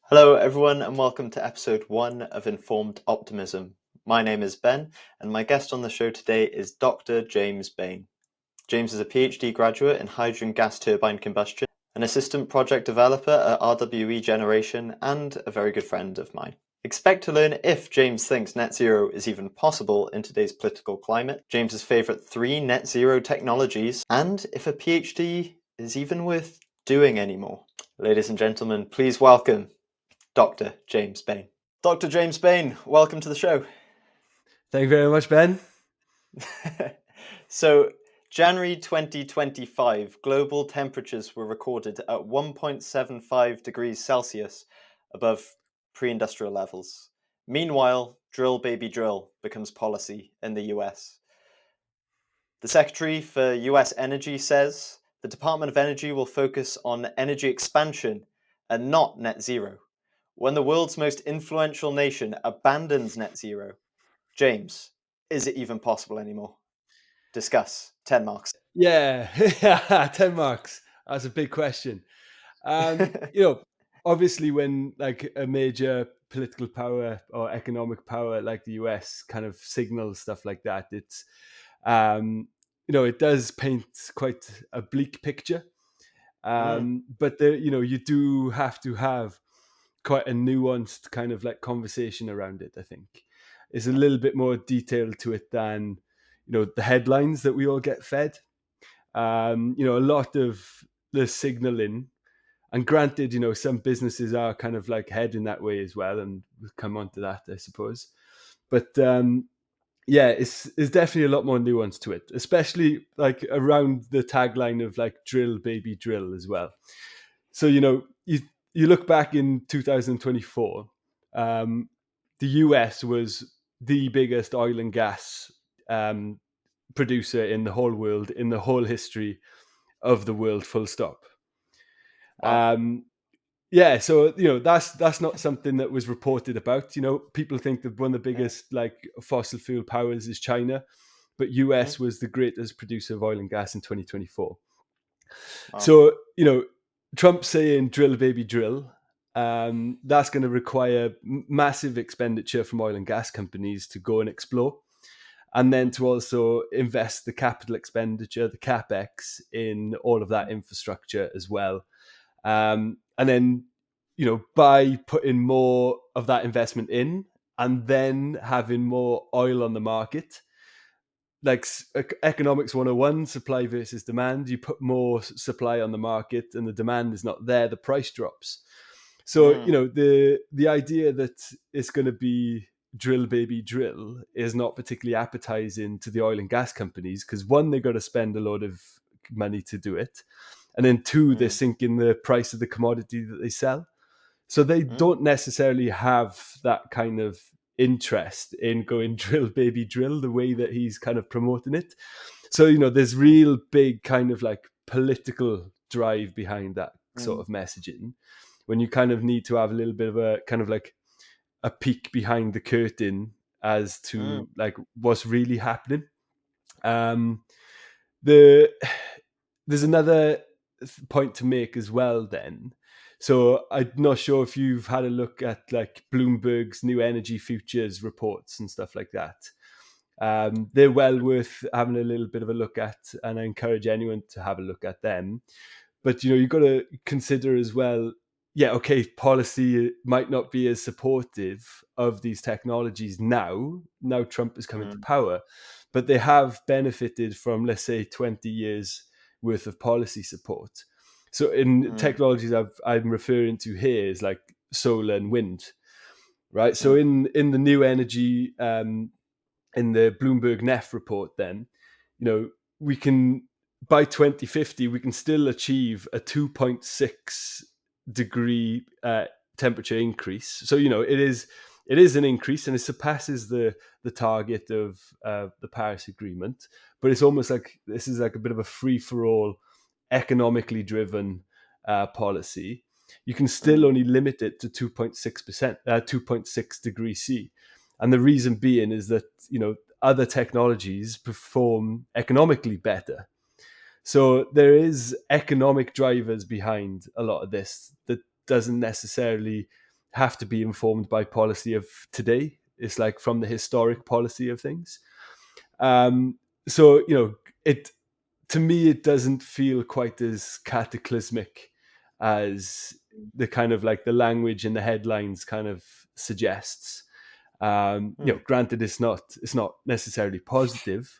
Hello, everyone, and welcome to episode 1 of Informed Optimism. My name is Ben, and my guest on the show today is Dr. James Bain. James is a PhD graduate in hydrogen gas turbine combustion, an assistant project developer at RWE Generation, and a very good friend of mine. Expect to learn if James thinks net zero is even possible in today's political climate, James's favourite 3 net zero technologies, and if a PhD is even worth doing anymore. Ladies and gentlemen, please welcome Dr. James Bain. Dr. James Bain, welcome to the show. Thank you very much, Ben. So, January 2025, global temperatures were recorded at 1.75 degrees Celsius above pre-industrial levels. Meanwhile, drill baby drill becomes policy in the US. The Secretary for US Energy says the Department of Energy will focus on energy expansion and not net zero. When the world's most influential nation abandons net zero, James, is it even possible anymore? Discuss. 10 marks. Yeah, 10 marks. That's a big question. Obviously, when like a major political power or economic power like the US kind of signals stuff like that, it does paint quite a bleak picture. But you do have to have quite a nuanced kind of like conversation around it. I think it's a little bit more detailed to it than the headlines that we all get fed. A lot of the signaling, and granted, some businesses are kind of like heading that way as well, and we'll come on to that, I suppose. But yeah, it's definitely a lot more nuance to it, especially like around the tagline of like drill baby drill as well. So you look back in 2024, the US was the biggest oil and gas producer in the whole world, in the whole history of the world, full stop. Wow. Yeah, so that's not something that was reported about. People think that one of the biggest like fossil fuel powers is China, but US was the greatest producer of oil and gas in 2024. Wow. So Trump saying drill baby drill, that's going to require massive expenditure from oil and gas companies to go and explore, and then to also invest the capital expenditure, the capex, in all of that infrastructure as well. And then, by putting more of that investment in and then having more oil on the market, like economics 101, supply versus demand, you put more supply on the market and the demand is not there, the price drops. So, the idea that it's going to be drill baby drill is not particularly appetizing to the oil and gas companies, because one, they got to spend a lot of money to do it, and then two, they're sinking the price of the commodity that they sell. So they don't necessarily have that kind of interest in going drill baby drill the way that he's kind of promoting it. So there's real big kind of like political drive behind that sort of messaging, when you kind of need to have a little bit of a kind of like a peek behind the curtain as to like what's really happening. There's another point to make as well then. So I'm not sure if you've had a look at like Bloomberg's new energy futures reports and stuff like that. They're well worth having a little bit of a look at, and I encourage anyone to have a look at them. But you've got to consider as well, yeah, okay, policy might not be as supportive of these technologies now Trump is coming to power, but they have benefited from, let's say, 20 years worth of policy support. So in technologies I'm referring to here is like solar and wind, right? So in the new energy, in the Bloomberg NEF report, then, we can, by 2050, we can still achieve a 2.6 degree temperature increase. So, it is an increase, and it surpasses the target of the Paris Agreement. But it's almost like this is like a bit of a free-for-all, economically driven policy. You can still only limit it to 2.6%, 2.6 degrees C. And the reason being is that, other technologies perform economically better. So there is economic drivers behind a lot of this that doesn't necessarily have to be informed by policy of today. It's like from the historic policy of things. So it to me it doesn't feel quite as cataclysmic as the kind of like the language in the headlines kind of suggests. Mm. Granted, it's not necessarily positive,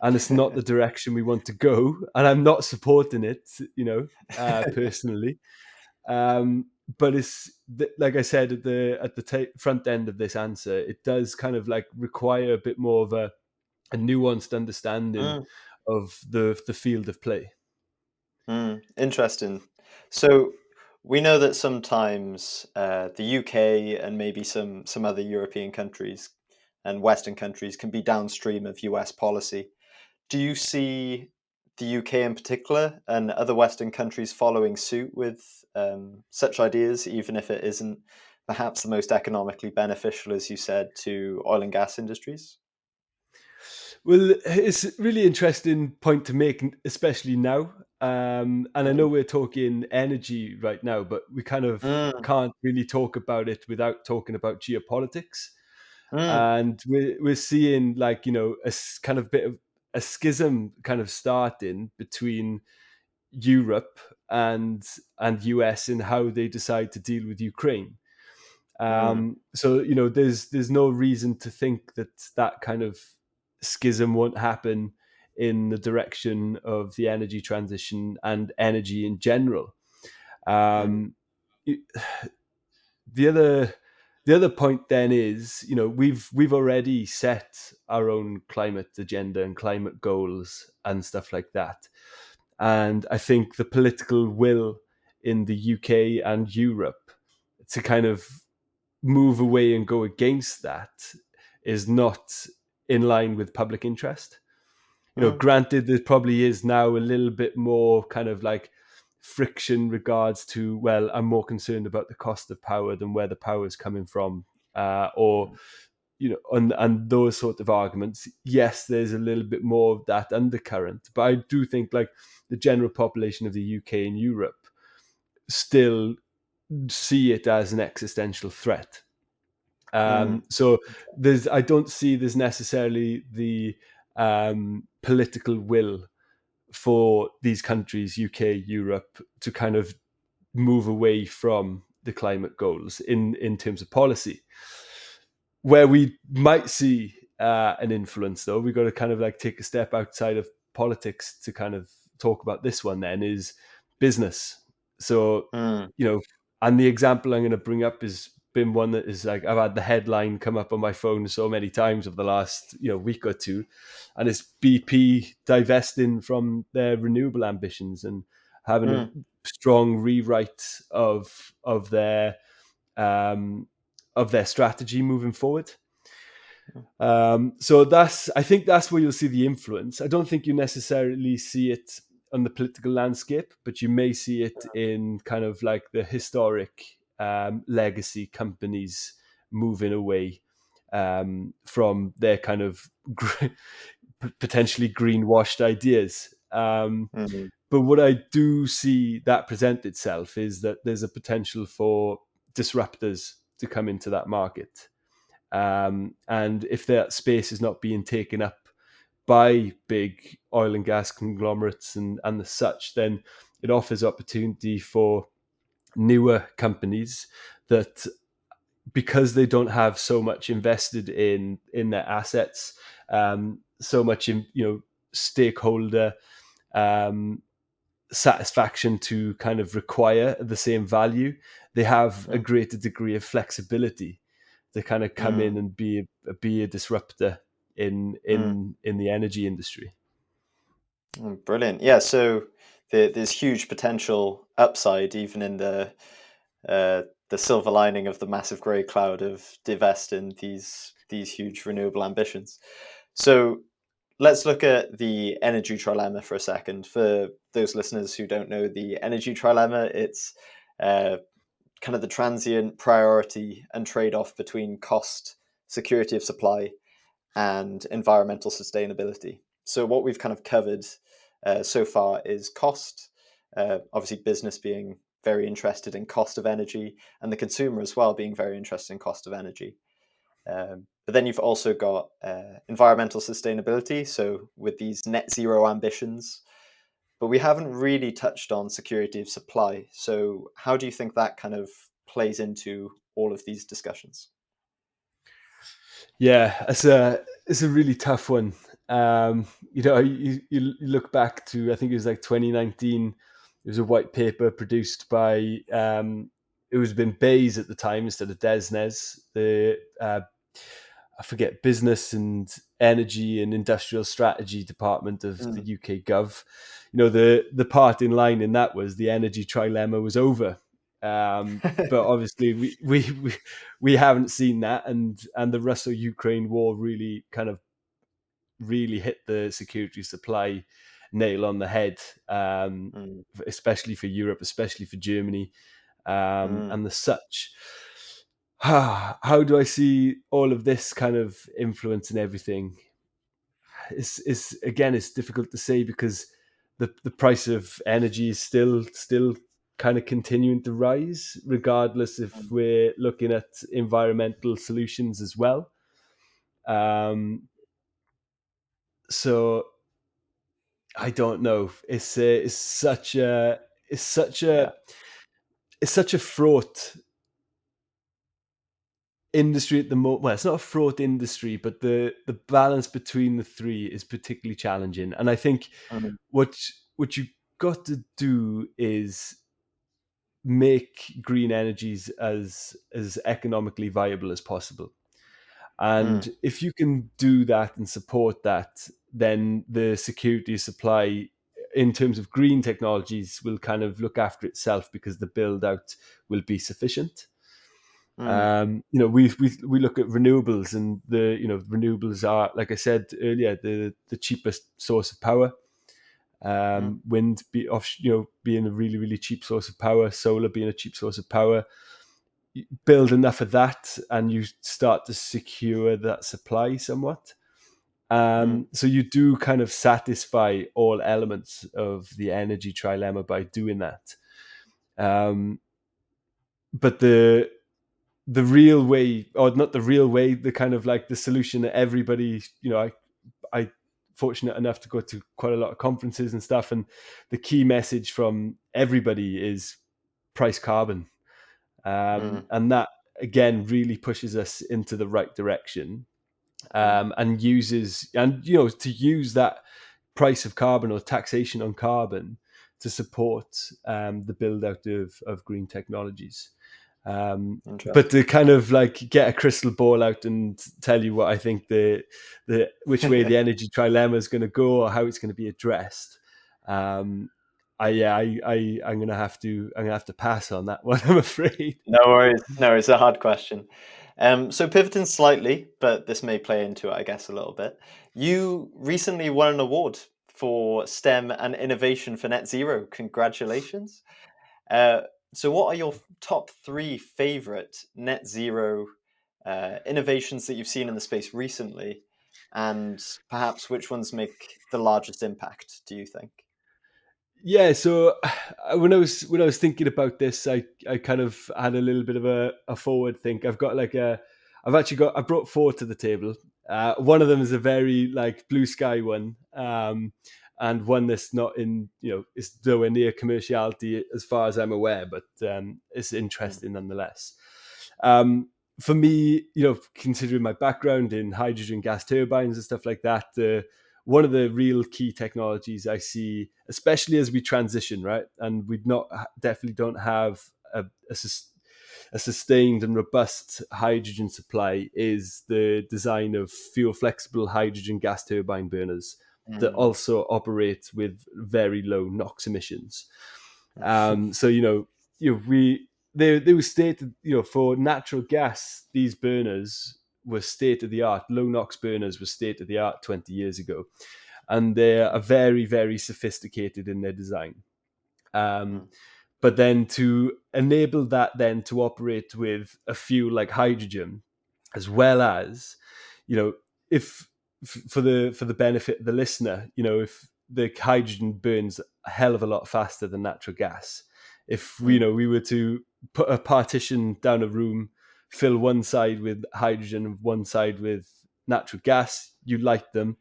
and it's not the direction we want to go, and I'm not supporting it, personally. But it's like I said at the front end of this answer, it does kind of like require a bit more of a nuanced understanding Mm. of the field of play. Interesting. So we know that sometimes the UK and maybe some other European countries and Western countries can be downstream of US policy. Do you see the UK in particular and other Western countries following suit with such ideas, even if it isn't perhaps the most economically beneficial, as you said, to oil and gas industries? Well, it's a really interesting point to make, especially now. And I know Mm. we're talking energy right now, but we kind of Mm. can't really talk about it without talking about geopolitics. Mm. And we're seeing like kind of bit of a schism kind of starting between Europe and US in how they decide to deal with Ukraine. Mm. So there's no reason to think that that kind of schism won't happen in the direction of the energy transition and energy in general. Mm. Um, the other the other point then is we've already set our own climate agenda and climate goals and stuff like that, and I think the political will in the UK and Europe to kind of move away and go against that is not in line with public interest. Mm. Granted, there probably is now a little bit more kind of like friction regards to, well, I'm more concerned about the cost of power than where the power is coming from, or and those sort of arguments. Yes, there's a little bit more of that undercurrent, but I do think like the general population of the UK and Europe still see it as an existential threat. Mm. So I don't see there's necessarily the political will for these countries, UK, Europe, to kind of move away from the climate goals in terms of policy. Where we might see an influence, though, we've got to kind of like take a step outside of politics to kind of talk about this one. Then is business. So Mm. you know, and the example I'm going to bring up has been one that is like I've had the headline come up on my phone so many times over the last week or two, and it's BP divesting from their renewable ambitions and having a Mm. strong rewrite of their um, of their strategy moving forward. So I think that's where you'll see the influence. I don't think you necessarily see it on the political landscape, but you may see it in kind of like the historic legacy companies moving away from their kind of potentially greenwashed ideas. Mm. But what I do see that present itself is that there's a potential for disruptors to come into that market. And if that space is not being taken up by big oil and gas conglomerates and the such, then it offers opportunity for newer companies that, because they don't have so much invested in their assets, so much in stakeholder um, satisfaction to kind of require the same value, they have a Mm. greater degree of flexibility to kind of come Mm. in and be a disruptor Mm. in the energy industry. Brilliant. Yeah, so there's huge potential upside even in the silver lining of the massive grey cloud of divesting these huge renewable ambitions. So let's look at the energy trilemma for a second. For those listeners who don't know the energy trilemma, it's uh, kind of the transient priority and trade-off between cost, security of supply, and environmental sustainability. So what we've kind of covered so far is cost, obviously business being very interested in cost of energy, and the consumer as well being very interested in cost of energy. But then you've also got environmental sustainability, so with these net zero ambitions. But we haven't really touched on security of supply. So how do you think that kind of plays into all of these discussions? Yeah, it's a really tough one. You look back to, I think it was like 2019. It was a white paper produced by it was been Bays at the time instead of Desnes, the I forget, Business and Energy and Industrial Strategy Department of the Mm. UK Gov. The part in line in that was the energy trilemma was over. But obviously we haven't seen that, and the Russo-Ukraine war really kind of really hit the security supply nail on the head, Mm. especially for Europe, especially for Germany, Mm. and the such. How do I see all of this kind of influence and everything? It's again, it's difficult to say because the price of energy is still kind of continuing to rise, regardless if Mm. we're looking at environmental solutions as well. Um, so I don't know. It's such a Yeah. it's such a fraught industry at the moment. Well, it's not a fraught industry, but the balance between the three is particularly challenging. And I think Mm. what what you got to do is make green energies as economically viable as possible. And Mm. if you can do that and support that, then the security supply in terms of green technologies will kind of look after itself because the build out will be sufficient. Mm. We look at renewables, and the renewables are, like I said earlier, the cheapest source of power. Mm. Wind being a really really cheap source of power, solar being a cheap source of power. You build enough of that, and you start to secure that supply somewhat. Mm. So you do kind of satisfy all elements of the energy trilemma by doing that. Um, but the real way, or not the real way, the kind of like the solution that everybody, I fortunate enough to go to quite a lot of conferences and stuff, and the key message from everybody is price carbon, Mm. and that again really pushes us into the right direction, Mm. and to use that price of carbon or taxation on carbon to support the build out of green technologies. But Interesting. to kind of like get a crystal ball out and tell you what I think the which way the energy trilemma is going to go or how it's going to be addressed, um, I'm gonna have to pass on that one. I'm afraid. No worries. No, it's a hard question. So pivoting slightly, but this may play into it, I guess, a little bit. You recently won an award for STEM and innovation for net zero. Congratulations. Uh, so what are your top three favorite net zero innovations that you've seen in the space recently? And perhaps which ones make the largest impact, do you think? Yeah, so when I was thinking about this, I kind of had a little bit of a forward think. I brought four to the table. One of them is a very like blue sky one, and one that's not in it's nowhere near commerciality as far as I'm aware, but it's Mm. interesting nonetheless. Um, for me, considering my background in hydrogen gas turbines and stuff like that, one of the real key technologies I see, especially as we transition, right, and we not definitely don't have a sustained and robust hydrogen supply, is the design of fuel flexible hydrogen gas turbine burners that Mm. also operate with very low NOx emissions. So we they were stated, for natural gas, these burners were state of the art. Low NOx burners were state of the art 20 years ago, and they are very very sophisticated in their design. Um, Mm. but then to enable that then to operate with a fuel like hydrogen, as well as, you know, if for the benefit of the listener, if the hydrogen burns a hell of a lot faster than natural gas, If we, mm, we were to put a partition down a room, fill one side with hydrogen and one side with natural gas, you light them,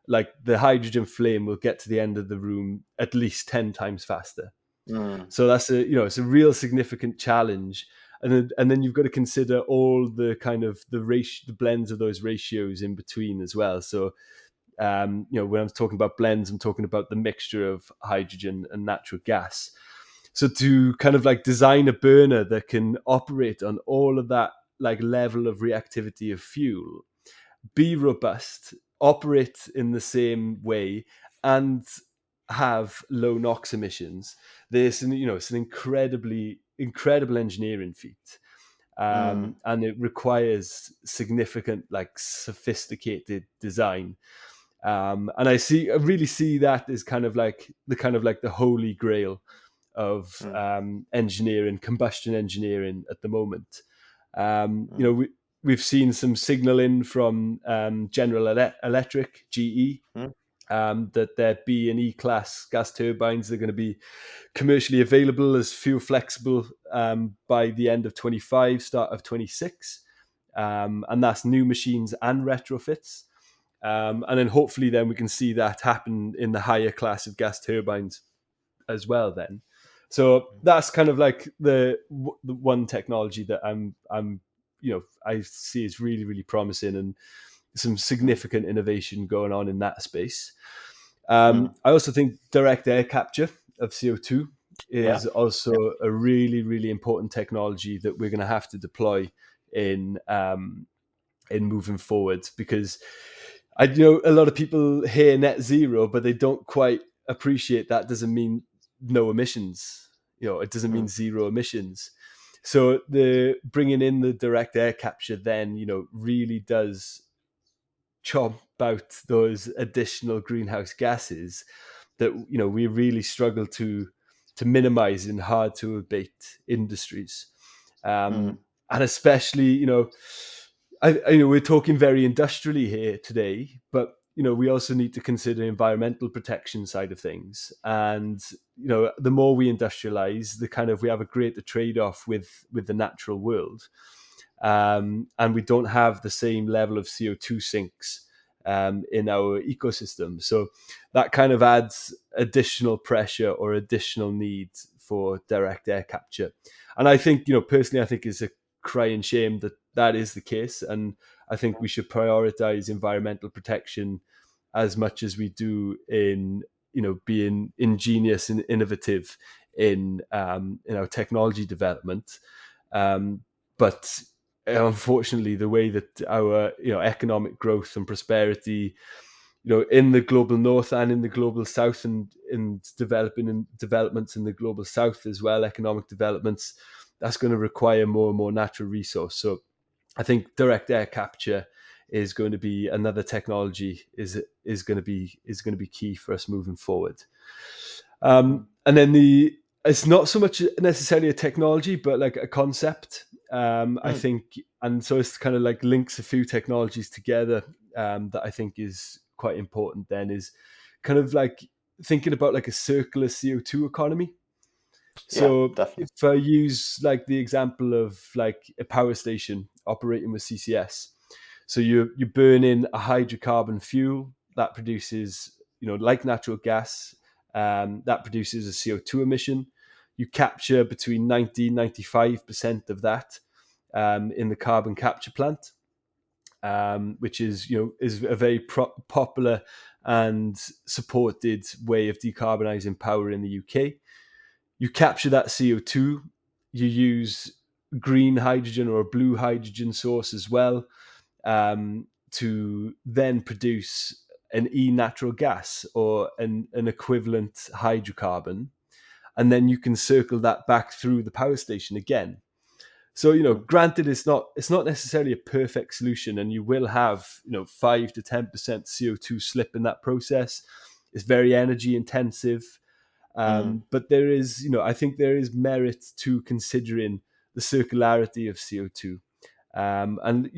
like the hydrogen flame will get to the end of the room at least 10 times faster. mm, So that's it's a real significant challenge. And then you've got to consider all the kind of the blends of those ratios in between as well. So when I'm talking about blends, I'm talking about the mixture of hydrogen and natural gas. So to kind of like design a burner that can operate on all of that like level of reactivity of fuel, be robust, operate in the same way, and have low NOx emissions. It's an incredible engineering feat. mm, And it requires significant, like sophisticated design. And I really see that as kind of like the holy grail of mm, engineering, combustion engineering at the moment. mm, We've seen some signaling from General Electric, GE, mm, that their B and E class gas turbines are going to be commercially available as fuel flexible by the end of 25, start of 26. And that's new machines and retrofits. And then hopefully then we can see that happen in the higher class of gas turbines as well then. So that's kind of like the one technology that I see is really, really promising, and some mm, significant innovation going on in that space. mm. I also think direct air capture of CO2 Yeah, is also a really, really important technology that we're going to have to deploy in moving forward, because I know a lot of people hear net zero, but they don't quite appreciate that doesn't mean no emissions. It doesn't mean mm, zero emissions. So the bringing in the direct air capture then, really does chomp out those additional greenhouse gases that we really struggle to minimize in hard to abate industries, mm, and especially we're talking very industrially here today, but we also need to consider environmental protection side of things. And the more we industrialize, the kind of we have a greater trade-off with the natural world, and we don't have the same level of CO2 sinks in our ecosystem. So that kind of adds additional pressure or additional need for direct air capture. And I think, personally, I think it's a crying shame that that is the case. And I think we should prioritize environmental protection as much as we do in, being ingenious and innovative in our technology development. But unfortunately, the way that our economic growth and prosperity, in the global north and in the global south, and in developments in the global south as well, economic developments, that's going to require more and more natural resource. So I think direct air capture is going to be another technology is going to be key for us moving forward. mm, And then it's not so much necessarily a technology, but like a concept. I mm. think, and so it's kind of like links a few technologies together, that I think is quite important. Then is kind of like thinking about like a circular CO2 economy. Yeah, So if definitely. I use like the example of like a power station operating with CCS, so you burn in a hydrocarbon fuel that produces, like natural gas, that produces a CO2 emission. You capture between 90-95% of that in the carbon capture plant, which is a very popular and supported way of decarbonising power in the UK. You capture that CO2, you use green hydrogen or a blue hydrogen source as well, to then produce an natural gas or an equivalent hydrocarbon. And then you can circle that back through the power station again. So, Mm, granted, it's not necessarily a perfect solution, and you will have 5 to 10% CO2 slip in that process. It's very energy intensive, mm, but there is, I think there is merit to considering the circularity of CO2. And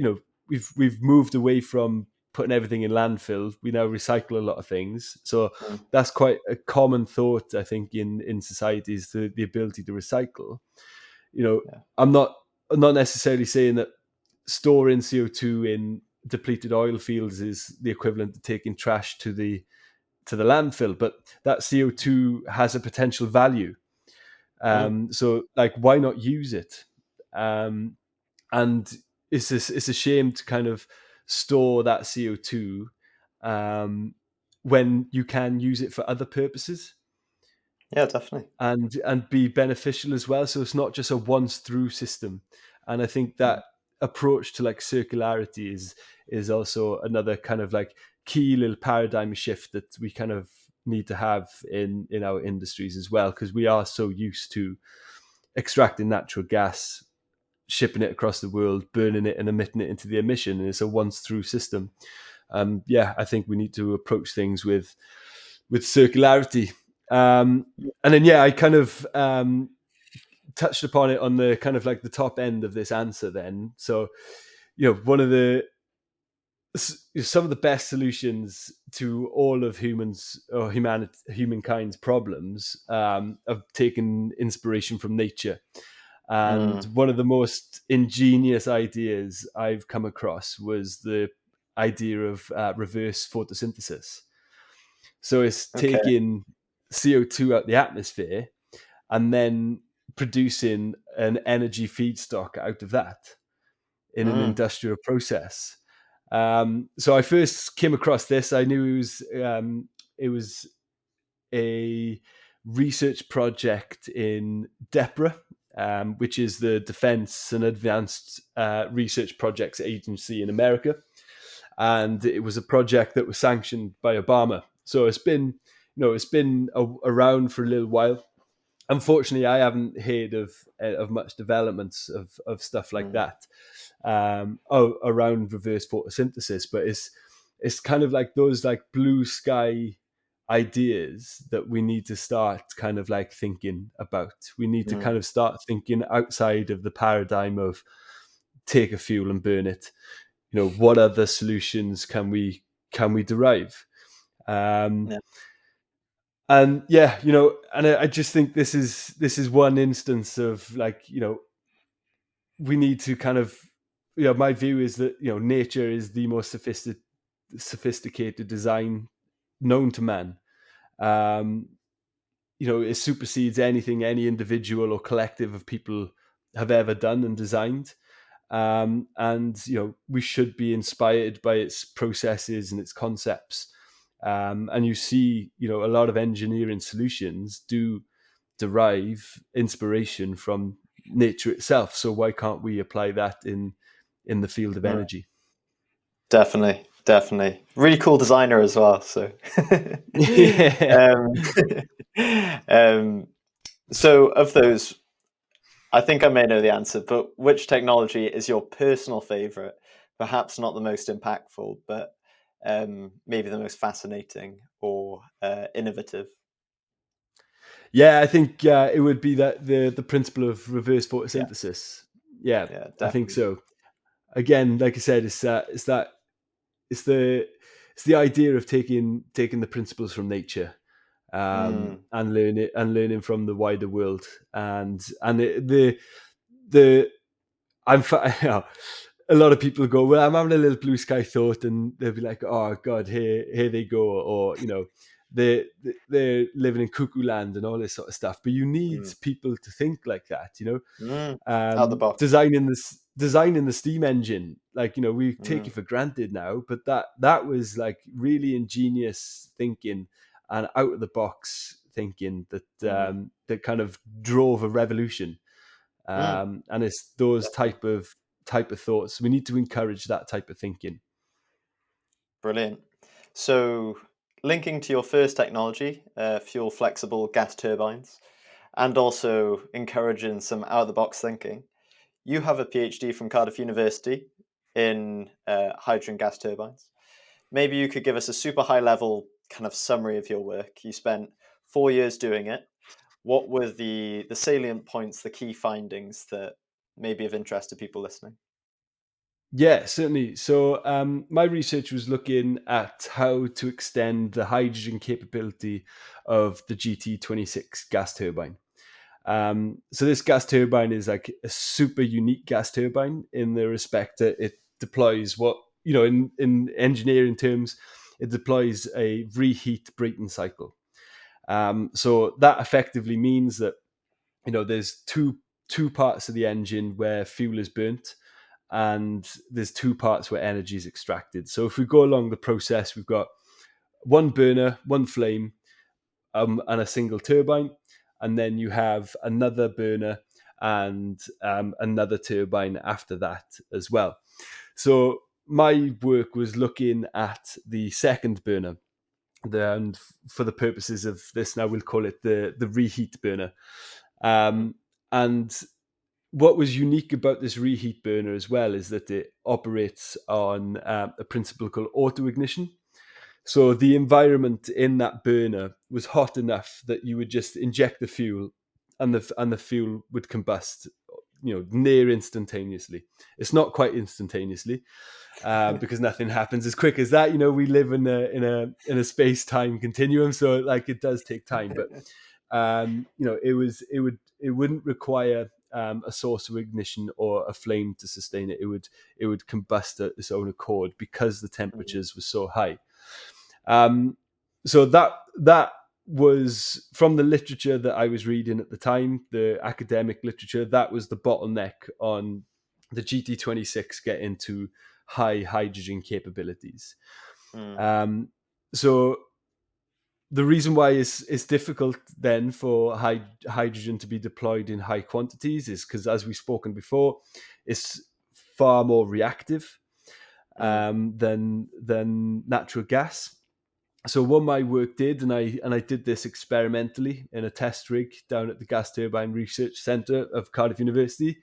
we've moved away from putting everything in landfill. We now recycle a lot of things. So mm, that's quite a common thought, I think, in society, is the ability to recycle. You know, yeah. I'm not necessarily saying that storing CO2 in depleted oil fields is the equivalent to taking trash to the landfill, but that CO2 has a potential value. Mm, So like, why not use it? And it's a shame to kind of store that CO2 um, when you can use it for other purposes yeah, definitely. and be beneficial as well. So it's not just a once through system. And I think Mm, that approach to like circularity is also another kind of like key little paradigm shift that we kind of need to have in our industries as well, because we are so used to extracting natural gas, shipping it across the world, burning it and emitting it into the emission, and it's a once through system. Yeah, I think we need to approach things with circularity. And then yeah, I kind of touched upon it on the kind of like the top end of this answer. Then, so one of the some of the best solutions to all of humans or humankind's problems have taken inspiration from nature. And mm, one of the most ingenious ideas I've come across was the idea of reverse photosynthesis. So it's okay. taking CO2 out the atmosphere and then producing an energy feedstock out of that in an Mm, industrial process. So I first came across this. I knew it was a research project in DEPRA, which is the Defense and Advanced Research Projects Agency in America, and it was a project that was sanctioned by Obama. So it's been around for a little while. Unfortunately, I haven't heard of much developments of stuff like mm, that around reverse photosynthesis, but it's kind of like those like blue sky ideas that we need to start kind of like thinking about. We need to mm, kind of start thinking outside of the paradigm of take a fuel and burn it. What other solutions can we derive? Um, yeah. and yeah, and I just think this is one instance of like, we need to kind of, my view is that nature is the most sophisticated design known to man. um it supersedes anything any individual or collective of people have ever done and designed. And we should be inspired by its processes and its concepts. And you see, a lot of engineering solutions do derive inspiration from nature itself. So why can't we apply that in the field of Mm, energy? definitely, definitely. Really cool designer as well. So, Yeah. um, um, so of those, I think I may know the answer, but which technology is your personal favorite? Perhaps not the most impactful, but maybe the most fascinating or innovative. Yeah, I think it would be that the principle of reverse Yes. photosynthesis. Yeah, Yeah, I think definitely. so. Again, like I said, it's the it's the idea of taking the principles from nature, Mm, and learning from the wider world. And the I'm a lot of people go, well, I'm having a little blue sky thought, and they'll be like, oh God, here they go, or they're living in cuckoo land and all this sort of stuff. But you need mm, people to think like that, mm. Out the box. designing the steam engine. Like, we take Mm, it for granted now, but that was like really ingenious thinking and out of the box thinking that mm, that kind of drove a revolution. mm, And it's those definitely. type of thoughts. We need to encourage that type of thinking. Brilliant. So, linking to your first technology, fuel flexible gas turbines, and also encouraging some out of the box thinking, you have a PhD from Cardiff University in hydrogen gas turbines. Maybe you could give us a super high level kind of summary of your work. You spent 4 years doing it. What were the salient points, the key findings that may be of interest to people listening? Yeah, certainly. So my research was looking at how to extend the hydrogen capability of the GT26 gas turbine. So this gas turbine is like a super unique gas turbine in the respect that it deploys what, in engineering terms, it deploys a reheat Brayton cycle. So that effectively means that, there's two parts of the engine where fuel is burnt, and there's two parts where energy is extracted. So if we go along the process, we've got one burner, one flame, and a single turbine, and then you have another burner and another turbine after that as well. So my work was looking at the second burner. And for the purposes of this, now we'll call it the reheat burner. Mm. Um, and what was unique about this reheat burner as well is that it operates on a principle called auto ignition. So the environment in that burner was hot enough that you would just inject the fuel, and the fuel would combust, near instantaneously. It's not quite instantaneously, because nothing happens as quick as that. We live in a space time continuum, so like it does take time. But it wouldn't require a source of ignition or a flame to sustain it. It would combust at its own accord because the Mm. temperatures were so high. So that was from the literature that I was reading at the time, the academic literature. That was the bottleneck on the GT26 getting to high hydrogen capabilities. Mm. Um, so the reason why it's difficult then for hydrogen to be deployed in high quantities is because, as we've spoken before, it's far more reactive Mm. than natural gas. So what my work did, and I did this experimentally in a test rig down at the Gas Turbine Research Centre of Cardiff University.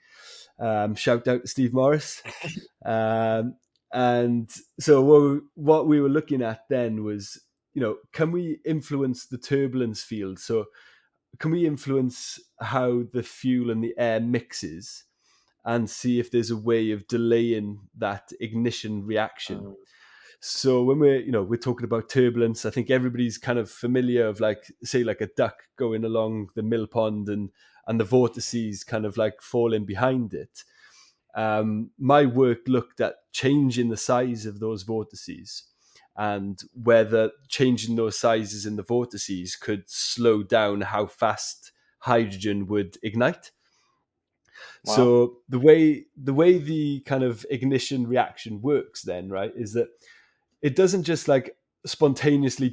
Shout out to Steve Morris. Um, and so what we were looking at then was, can we influence the turbulence field? So can we influence how the fuel and the air mixes, and see if there's a way of delaying that ignition reaction? Mm. So when we're talking about turbulence, I think everybody's kind of familiar of, like, say, like a duck going along the mill pond, and the vortices kind of like falling behind it. My work looked at changing the size of those vortices, and whether changing those sizes in the vortices could slow down how fast hydrogen would ignite. Wow. So the way the kind of ignition reaction works then, right, is that it doesn't just like spontaneously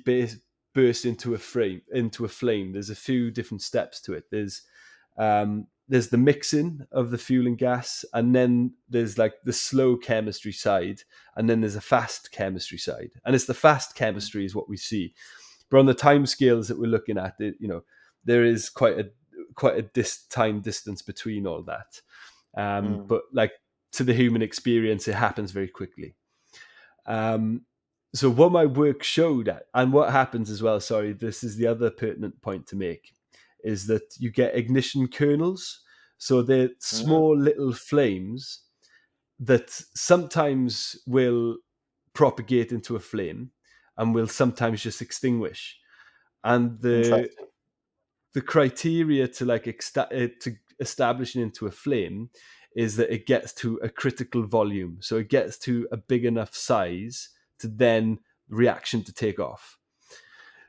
burst into a flame. There's a few different steps to it. There's the mixing of the fuel and gas, and then there's like the slow chemistry side, and then there's a fast chemistry side. And it's the fast Mm. chemistry is what we see. But on the time scales that we're looking at, there is quite a time distance between all that. Mm. But like, to the human experience, it happens very quickly. Um, so what my work showed, and what happens as well, sorry, this is the other pertinent point to make, is that you get ignition kernels. So they're Mm. small little flames that sometimes will propagate into a flame and will sometimes just extinguish. And Interesting. the criteria to to establishing into a flame is that it gets to a critical volume, so it gets to a big enough size to then reaction to take off.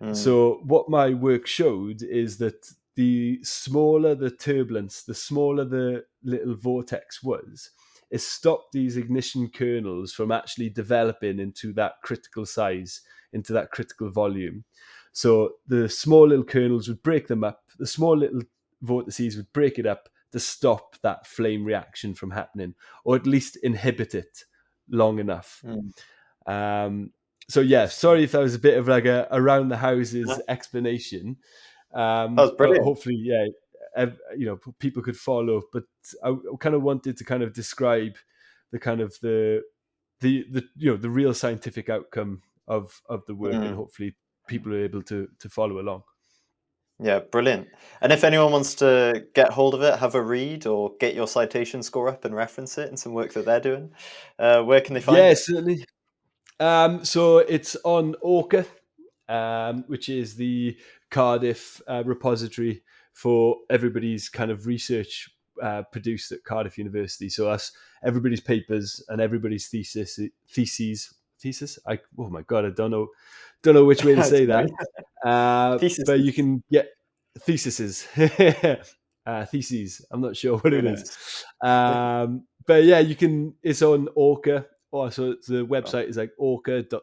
Mm. So what my work showed is that the smaller the turbulence, the smaller the little vortex was, it stopped these ignition kernels from actually developing into that critical size, into that critical volume. So the small little kernels would break them up. The small little vortices would break it up to stop that flame reaction from happening, or at least inhibit it long enough. Mm. Um, so yeah, Interesting. sorry if that was a bit of like a around the houses No, explanation, that was but brilliant. hopefully, yeah, people could follow. But I kind of wanted to kind of describe the kind of the real scientific outcome of the work, and Mm. hopefully people are able to follow along. Yeah, brilliant. And if anyone wants to get hold of it, have a read, or get your citation score up and reference it in some work that they're doing, where can they find Yeah, it? certainly. So it's on Orca, which is the Cardiff repository for everybody's kind of research produced at Cardiff University. So that's everybody's papers and everybody's thesis. Oh my god, I don't know which way to I say don't that. know. But you Theses. can get theses, theses. I'm not sure what Who it is. knows? But yeah, you can. It's on Orca. So the Cool. website is like orca.cf.ac.uk.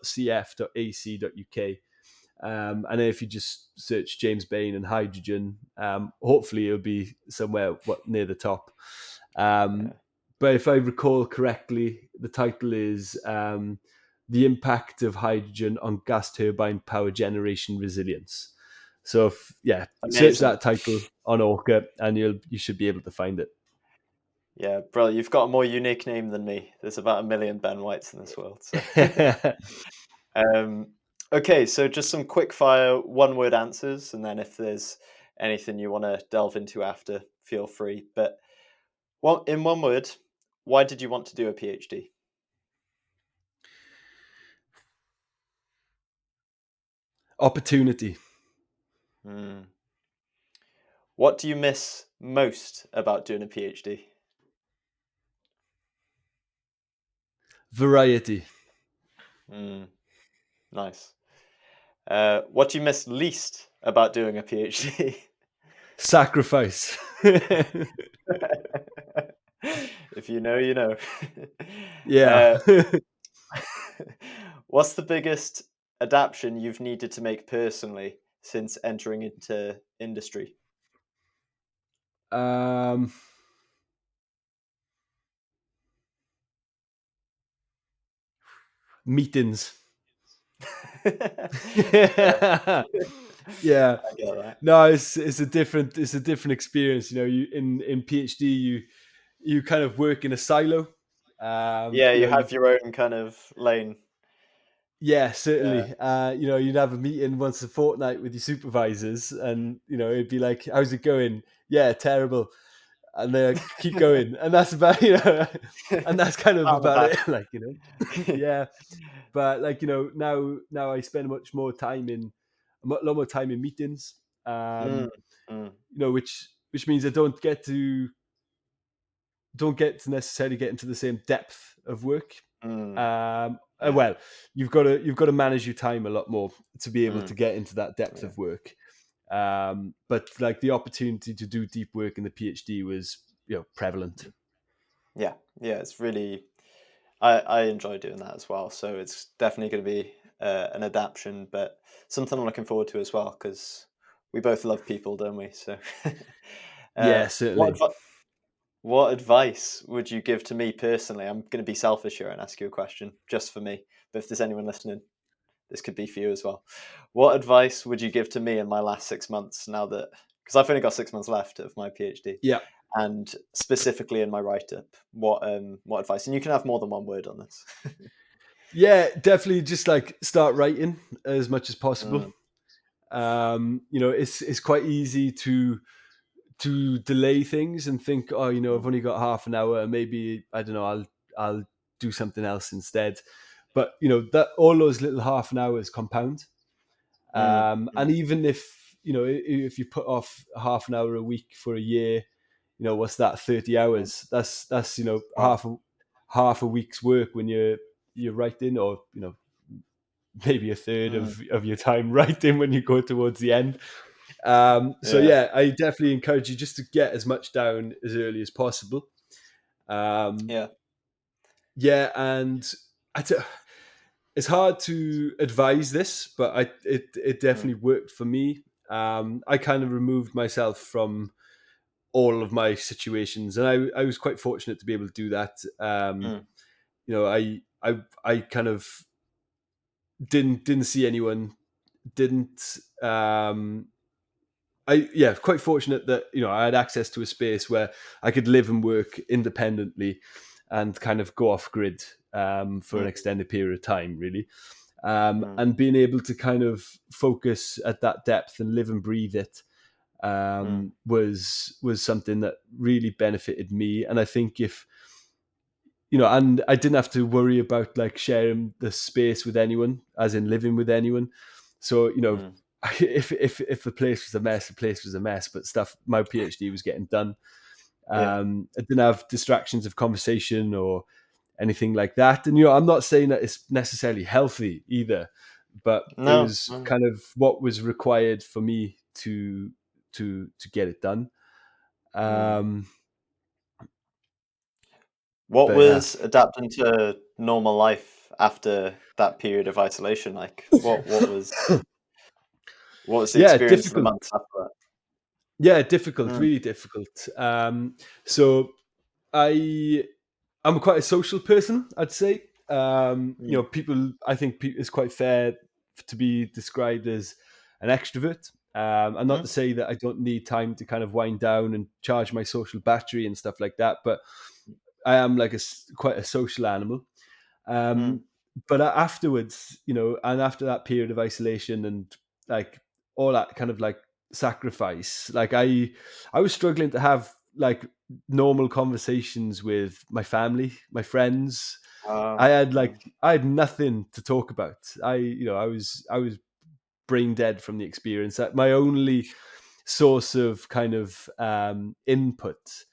And then if you just search James Bain and hydrogen, hopefully it'll be somewhere near the top. Um, Yeah. but if I recall correctly, the title is The Impact of Hydrogen on Gas Turbine Power Generation Resilience. So search Amazing. that title on Orca and you should be able to find it. Yeah, brilliant. You've got a more unique name than me. There's about 1 million Ben Whites in this world. So, um, okay, so just some quick fire one word answers, and then if there's anything you want to delve into after, feel free. But in one word, why did you want to do a PhD? Opportunity. Hmm. What do you miss most about doing a PhD? Variety. Hmm. Nice. What do you miss least about doing a PhD? Sacrifice. If you know, you know. Yeah. Uh, what's the biggest adaptation you've needed to make personally since entering into industry? um, Meetings. Fair. Yeah. I get that. No, it's a different experience. You know, you in PhD you kind of work in a silo. Yeah, You you know, have your own kind of lane. yeah, Yeah. certainly. You know, you'd have a meeting once a fortnight with your supervisors, and you know, it'd be like, "How's it going?" Yeah, terrible. And they like, keep going, and that's about and that's kind of Pat on the about back. it. Yeah. But like now I spend a lot more time in meetings. Mm, mm, Which means I don't get to necessarily get into the same depth of work. mm, yeah. Well, you've got to manage your time a lot more to be able Mm, to get into that depth yeah. of work. But like the opportunity to do deep work in the PhD was prevalent. Yeah. Yeah. It's really, I enjoy doing that as well. So it's definitely going to be an adaptation, but something I'm looking forward to as well because we both love people, don't we? So, uh, Yeah, what certainly. what advice would you give to me personally? I'm going to be selfish here and ask you a question just for me. But if there's anyone listening, this could be for you as well. What advice would you give to me in my last 6 months now that, because I've only got 6 months left of my PhD, Yeah. and specifically in my write up, what advice? And you can have more than one word on this. Yeah, definitely just like start writing as much as possible. Mm, It's quite easy to delay things and think, oh, I've mm, only got half an hour, maybe I don't know, I'll do something else instead. But that all those little half an hours compound. mm, And mm, even if you put off half an hour a week for a year, what's that? 30 mm. hours. That's Wow. half a week's work when you're writing, or maybe a third Mm, of your time writing when you go towards the end. So yeah. yeah, I definitely encourage you just to get as much down as early as possible. Um, Yeah. yeah, and I t- it's hard to advise this, but it Mm, definitely worked for me. I kind of removed myself from all of my situations, and I was quite fortunate to be able to do that. mm, I kind of didn't see anyone, didn't quite fortunate that I had access to a space where I could live and work independently and kind of go off grid for an mm, extended period of time, really. mm, And being able to kind of focus at that depth and live and breathe it Mm. was something that really benefited me. And I think if and I didn't have to worry about like sharing the space with anyone, as in living with anyone. So Mm. if the place was a mess, the place was a mess. But my PhD was getting done. Yeah. I didn't have distractions of conversation or anything like that. And I'm not saying that it's necessarily healthy either, but it No. was No. kind of what was required for me to get it done. Mm. Um, What but yeah. was adapting to normal life after that period of isolation like? What was the Yeah, experience of the difficult. months after that? Yeah, difficult, Mm. really difficult. So I I'm quite a social person, I'd say. Mm. People, I think it's quite fair to be described as an extrovert. And not to Mm. say that I don't need time to kind of wind down and charge my social battery and stuff like that, but I am like quite a social animal. Mm. Um, but afterwards, and after that period of isolation and like all that kind of like sacrifice, like I was struggling to have like normal conversations with my family, my friends. Mm. I had nothing to talk about. I was brain dead from the experience. My only source of kind of input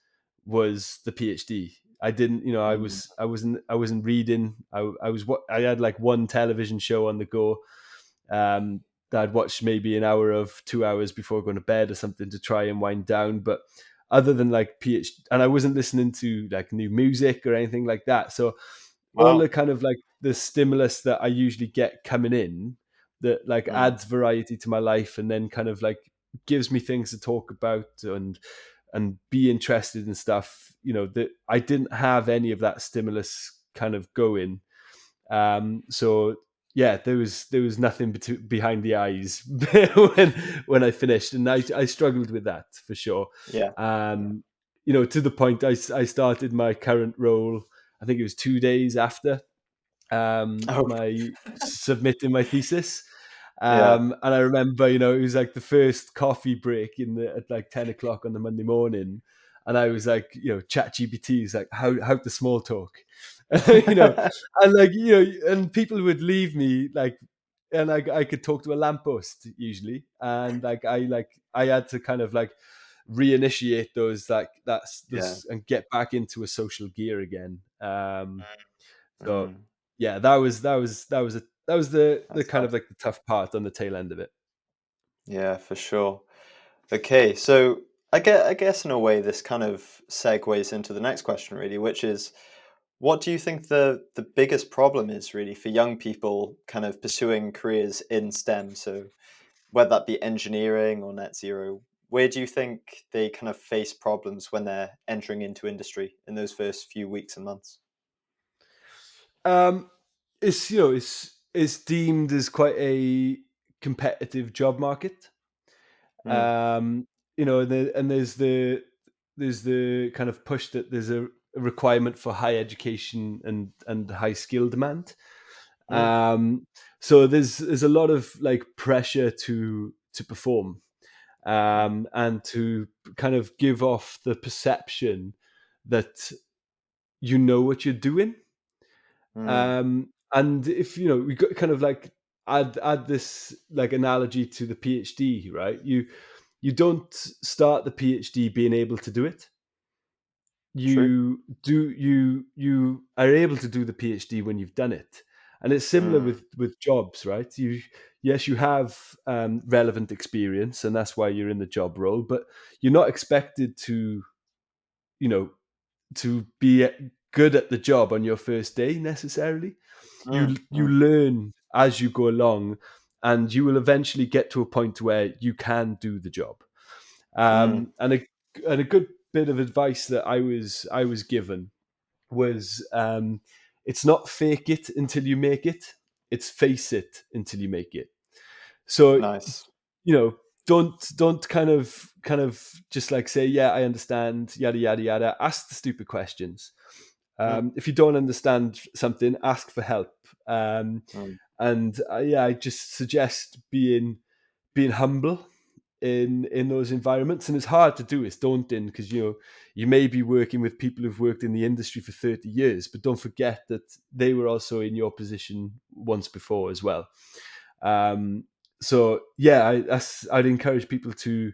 was the PhD. I didn't, Mm. I wasn't reading. I had like one television show on the go that I'd watch maybe an hour of 2 hours before going to bed or something to try and wind down. But other than like PhD, and I wasn't listening to like new music or anything like that. So all the Wow. kind of like the stimulus that I usually get coming in that like Mm. adds variety to my life and then kind of like gives me things to talk about and be interested in stuff, that I didn't have any of that stimulus kind of going. So yeah, there was nothing behind the eyes when I finished, and I struggled with that for sure. Yeah. To the point I started my current role. I think it was 2 days after Oh, my submitting my thesis. yeah. And I remember, it was like the first coffee break at like 10 o'clock on the Monday morning. And I was like, chat GPT is like, how to small talk, you know, and like, and people would leave me like, and I could talk to a lamppost usually. And I had to kind of like reinitiate those, like that's Yeah. this and get back into a social gear again. So Mm. yeah, that was the That's kind tough. of like the tough part on the tail end of it. Yeah, for sure. Okay, so I guess in a way this kind of segues into the next question really, which is what do you think the biggest problem is really for young people kind of pursuing careers in STEM? So whether that be engineering or net zero, where do you think they kind of face problems when they're entering into industry in those first few weeks and months? Um, it's deemed as quite a competitive job market. Mm. Um, and there's the kind of push that there's a requirement for high education and high skill demand. Mm. Um, so there's a lot of like pressure to perform, Mm. and to kind of give off the perception that you know what you're doing. Mm. And if we got kind of like add this like analogy to the PhD, right? You don't start the PhD being able to do it. True. You are able to do the PhD when you've done it. And it's similar Mm. with jobs, right? Yes, you have relevant experience, and that's why you're in the job role, but you're not expected you know to be good at the job on your first day necessarily. You Mm. learn as you go along, and you will eventually get to a point where you can do the job. Mm. And a good bit of advice that I was given was, it's not fake it until you make it, it's face it until you make it. So Nice. you know don't kind of just like say, yeah, I understand, yada yada yada. Ask the stupid questions. Mm. If you don't understand something, ask for help. um, Mm. and yeah, I just suggest being humble in those environments, and it's hard to do. It's daunting because you may be working with people who've worked in the industry for 30 years, but don't forget that they were also in your position once before as well. So yeah, I'd encourage people to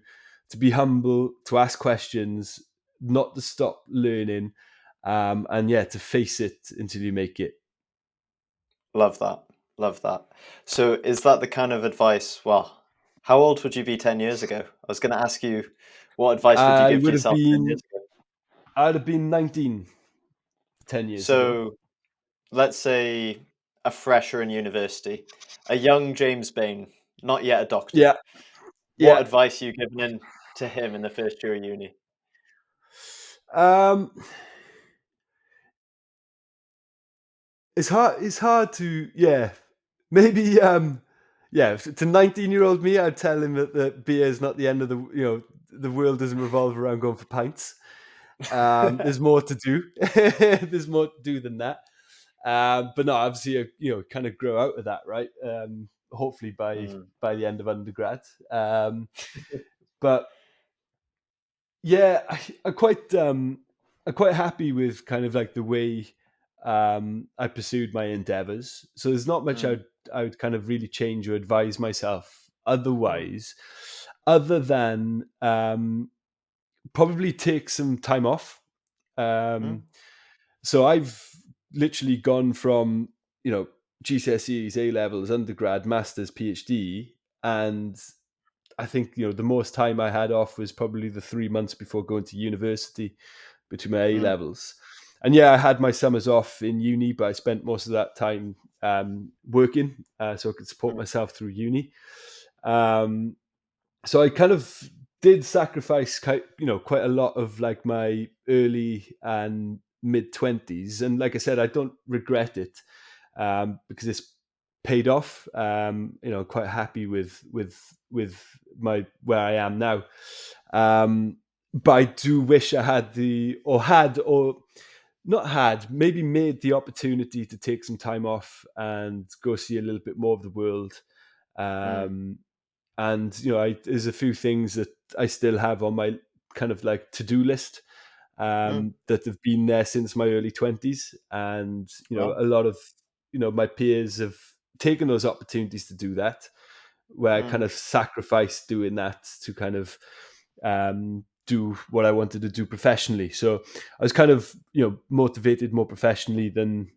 be humble, to ask questions, not to stop learning, and yeah, to face it until you make it. Love that. Love that. So is that the kind of advice? Well, how old would you be 10 years ago? I was going to ask you, what advice would you I give to would have yourself 10 years been, ago? I'd have been 19 10 years ago. So let's say a fresher in university, a young James Bain, not yet a doctor. Yeah, What yeah. advice are you giving in to him in the first year of uni? Um, it's hard to, yeah, maybe, yeah, to 19-year-old me, I'd tell him that beer is not the end of the world doesn't revolve around going for pints. There's more to do. There's more to do than that. But no, obviously, kind of grow out of that, right? Hopefully Mm, by the end of undergrad. But yeah, I'm quite happy with kind of like the way I pursued my endeavors. So there's not much mm, I would kind of really change or advise myself mm, otherwise, other than probably take some time off. mm, Um, so I've literally gone from GCSEs, A levels, undergrad, masters, PhD, and I think the most time I had off was probably the 3 months before going to university between my A mm, levels. And yeah, I had my summers off in uni, but I spent most of that time working, so I could support mm, myself through uni. Um, so I kind of did sacrifice quite a lot of like my early and mid 20s, and like I said, I don't regret it because it's paid off. Quite happy with my where I am now. But I do wish I had or not had, maybe made the opportunity to take some time off and go see a little bit more of the world. mm, Um, and there's a few things that I still have on my kind of like to-do list mm. that have been there since my early 20s, and Well, a lot of my peers have taken those opportunities to do that, where I kind mm, of sacrificed doing that to kind of do what I wanted to do professionally. So I was kind of motivated more professionally than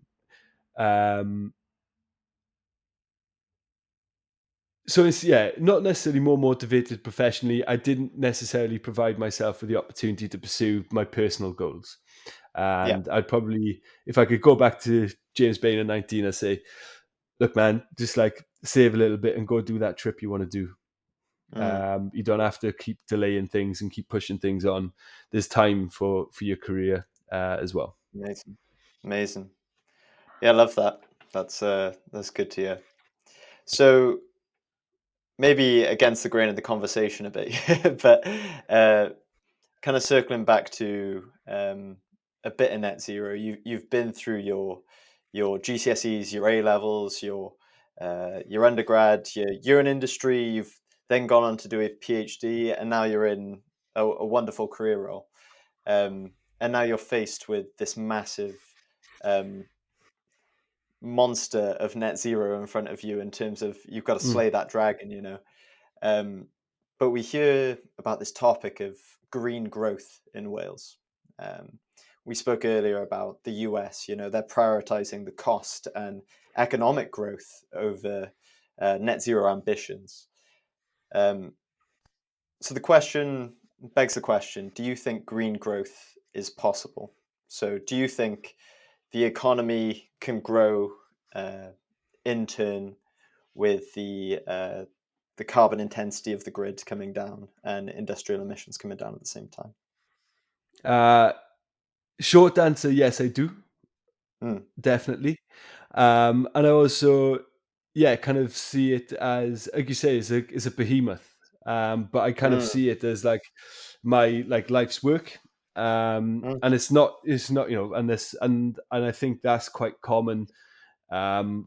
um, so it's not necessarily more motivated professionally. I didn't necessarily provide myself with the opportunity to pursue my personal goals. yeah. And I'd probably, if I could go back to James Bain at 19, I'd say, look, man, just like save a little bit and go do that trip you want to do. Mm, You don't have to keep delaying things and keep pushing things on. There's time for your career as well. amazing. Amazing. Yeah, I love that. That's good to hear. So maybe against the grain of the conversation a bit, but uh, kind of circling back to a bit of net zero. You've been through your GCSEs, your A levels, your undergrad, you're in industry. You've then gone on to do a PhD, and now you're in a wonderful career role. And now you're faced with this massive um, monster of net zero in front of you in terms of you've got to Mm. slay that dragon. Um, but we hear about this topic of green growth in Wales. Um, we spoke earlier about the US, they're prioritizing the cost and economic growth over net zero ambitions. Um, so the question begs the question, do you think green growth is possible? So do you think the economy can grow uh, in turn with the carbon intensity of the grid coming down and industrial emissions coming down at the same time? Uh, Short answer, yes, I do. Mm, Definitely. And I also, yeah, kind of see it as, like you say, is a behemoth. But I kind of mm, see it as like my like life's work. mm, And it's not, and I think that's quite common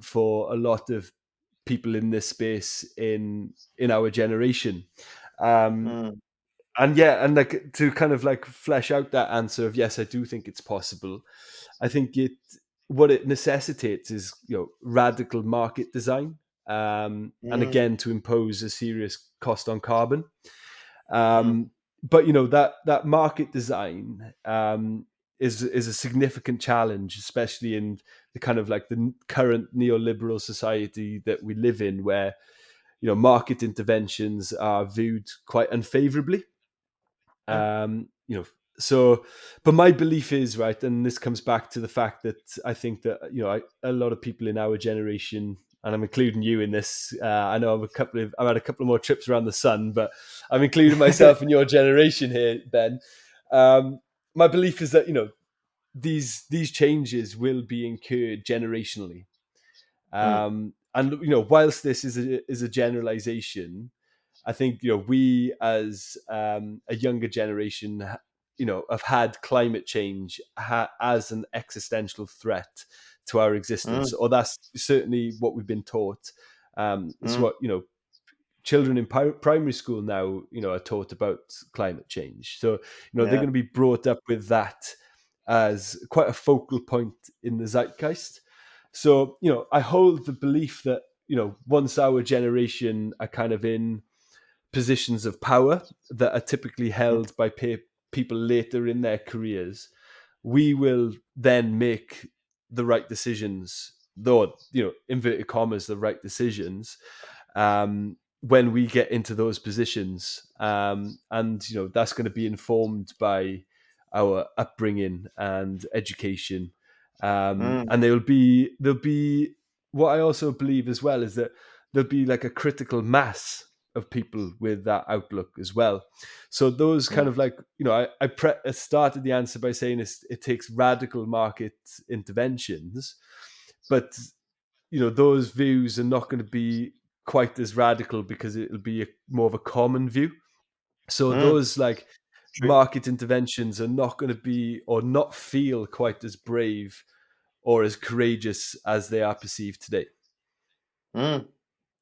for a lot of people in this space in our generation. Um, mm, and yeah, and like to kind of like flesh out that answer of yes, I do think it's possible. I think what it necessitates is radical market design, and mm, again to impose a serious cost on carbon. mm, But that market design is a significant challenge, especially in the kind of like the current neoliberal society that we live in, where market interventions are viewed quite unfavorably. mm, You know, so, but my belief is right, and this comes back to the fact that I think that a lot of people in our generation, and I'm including you in this. I know I've had a couple of more trips around the sun, but I'm including myself in your generation here, Ben. My belief is that these changes will be incurred generationally, mm, and whilst this is a generalization, I think we as a younger generation, have had climate change as an existential threat to our existence, mm, or that's certainly what we've been taught. It's mm, what children in primary school now, are taught about climate change. So they're yeah, going to be brought up with that as quite a focal point in the zeitgeist. So I hold the belief that once our generation are kind of in positions of power that are typically mm, held by people later in their careers, we will then make the right decisions, though, inverted commas, the right decisions, when we get into those positions. And, that's going to be informed by our upbringing and education. mm, And there'll be, what I also believe as well is that there'll be like a critical mass of people with that outlook as well. So those kind mm, of like, I started the answer by saying it takes radical market interventions, but those views are not going to be quite as radical because it'll be more of a common view. So mm, those like true. market interventions are not going to be or not feel quite as brave or as courageous as they are perceived today. Mm,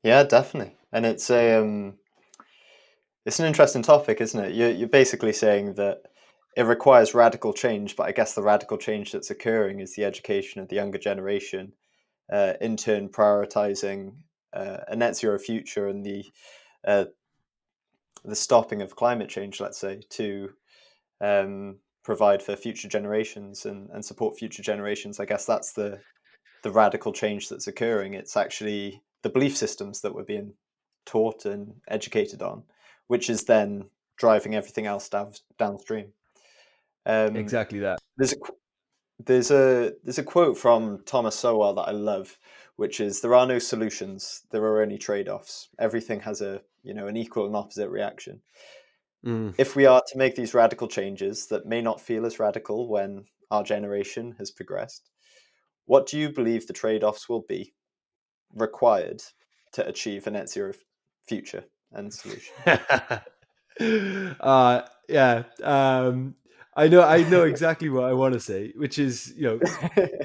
yeah, definitely. And it's an interesting topic, isn't it? You're basically saying that it requires radical change, but I guess the radical change that's occurring is the education of the younger generation, in turn prioritizing a net zero future and uh, the stopping of climate change, let's say, to provide for future generations and support future generations. I guess that's the radical change that's occurring. It's actually the belief systems that we're being taught and educated on, which is then driving everything else downstream. Um, Exactly that. there's a there's a quote from Thomas Sowell that I love, which is, "There are no solutions. There are only trade-offs. Everything has an equal and opposite reaction." Mm. If we are to make these radical changes that may not feel as radical when our generation has progressed, what do you believe the trade-offs will be required to achieve a net zero future and solution? Yeah. I know exactly what I want to say, which is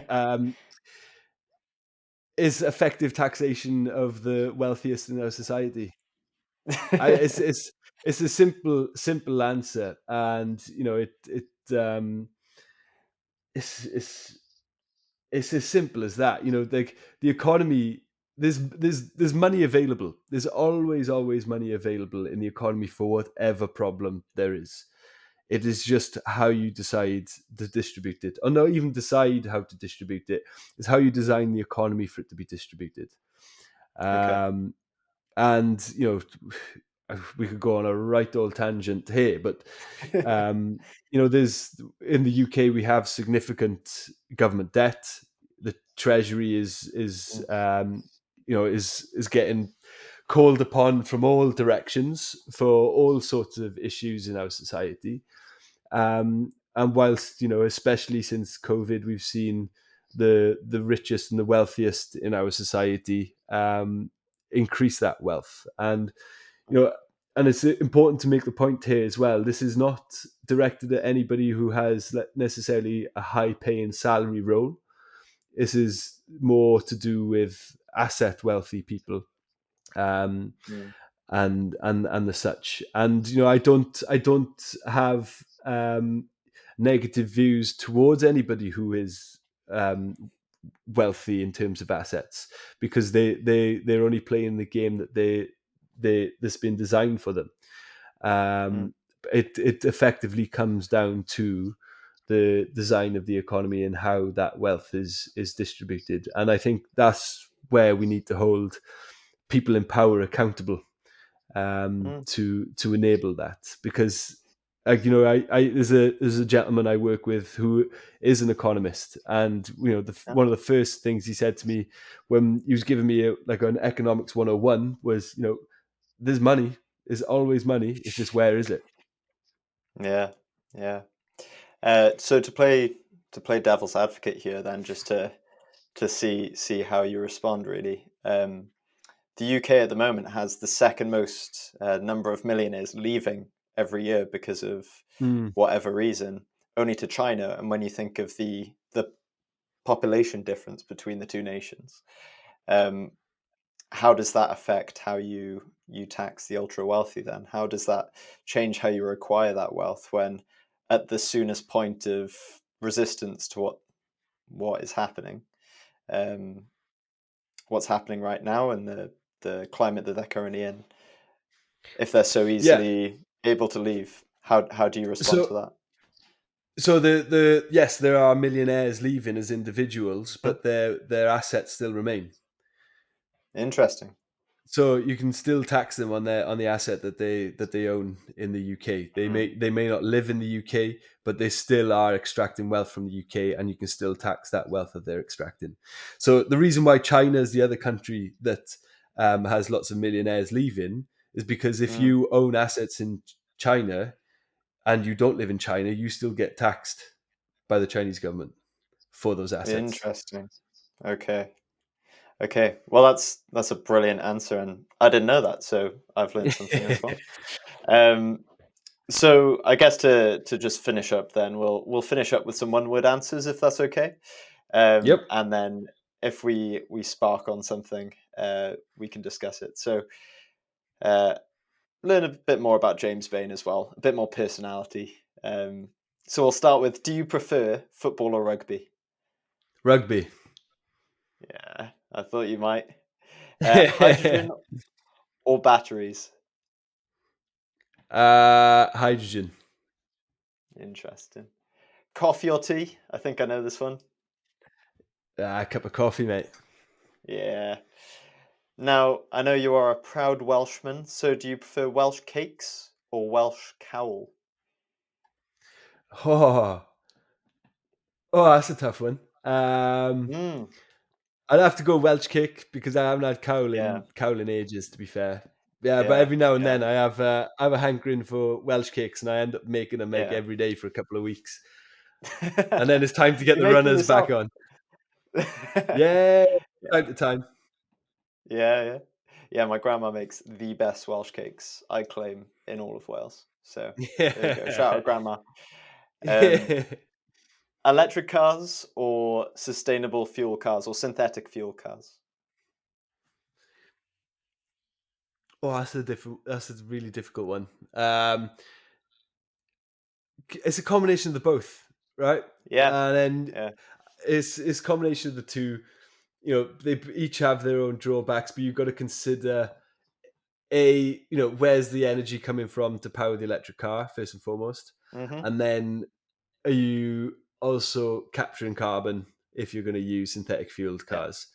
um, is effective taxation of the wealthiest in our society. It's a simple answer, and it's it's it's as simple as that. Like the economy, there's money available. There's always money available in the economy for whatever problem there is. It is just how you decide to distribute it, or not even decide how to distribute it. It's how you design the economy for it to be distributed. Okay. Um, and we could go on a right old tangent here, but um, there's in the UK we have significant government debt. The treasury is getting called upon from all directions for all sorts of issues in our society. And whilst especially since COVID, we've seen the richest and the wealthiest in our society increase that wealth. And you know, and it's important to make the point here as well. This is not directed at anybody who has necessarily a high-paying salary role. This is more to do with asset wealthy people. Um, Mm, and the such. And I don't have negative views towards anybody who is um, wealthy in terms of assets, because they're only playing the game that that's been designed for them. Mm, Um, it effectively comes down to the design of the economy and how that wealth is distributed. And I think that's where we need to hold people in power accountable, mm, to enable that. Because there's a gentleman I work with who is an economist, and yeah. one of the first things he said to me when he was giving me like an economics 101 was, there's money, there's always money, it's just where is it. Yeah, yeah. So to play devil's advocate here, then, just to see how you respond, really. The UK at the moment has the second most number of millionaires leaving every year because of Mm. whatever reason, only to China. And when you think of the population difference between the two nations, um, how does that affect how you tax the ultra wealthy? Then how does that change how you acquire that wealth when at the soonest point of resistance to what is happening, um, what's happening right now, and the climate that they're currently in, if they're so Yeah. easily able to leave, how do you respond So to that? so the yes, there are millionaires leaving as individuals, Hmm, but their assets still remain. interesting. So you can still tax them on the asset that they own in the UK. They Hmm, may not live in the UK, but they still are extracting wealth from the UK, and you can still tax that wealth that they're extracting. So the reason why China is the other country that has lots of millionaires leaving is because if hmm, you own assets in China and you don't live in China, you still get taxed by the Chinese government for those assets. interesting. Okay. Okay. Well, that's a brilliant answer, and I didn't know that, so I've learned something as well. Um, so I guess to just finish up, then we'll finish up with some one word answers, if that's okay. Yep. And then if we spark on something, we can discuss it. So uh, learn a bit more about James Bain as well, a bit more personality. So we'll start with: do you prefer football or rugby? Rugby. Yeah, I thought you might. Hydrogen or batteries? Hydrogen. Interesting. Coffee or tea? I think I know this one. A cup of coffee, mate. Yeah. Now, I know you are a proud Welshman, so do you prefer Welsh cakes or Welsh cowl? Oh, oh, that's a tough one. Mm, I'd have to go Welsh kick because I haven't had yeah, cowl in ages. To be fair, yeah, but yeah, every now and yeah, then I have a hankering for Welsh cakes, and I end up making them like yeah. every day for a couple of weeks, and then it's time to get You the make them runners back yourself? on. Yeah, Yeah, time to time. yeah, yeah. Yeah, my grandma makes the best Welsh cakes, I claim, in all of Wales. So there you go. Shout out, Yeah. grandma. Um, electric cars or sustainable fuel cars or synthetic fuel cars? Oh, that's a really difficult one. It's a combination of the both, right? Yeah, And then yeah, it's a combination of the two. They each have their own drawbacks, but you've got to consider where's the energy coming from to power the electric car first and foremost, mm-hmm, and then are you also capturing carbon if you're going to use synthetic fueled yeah, cars.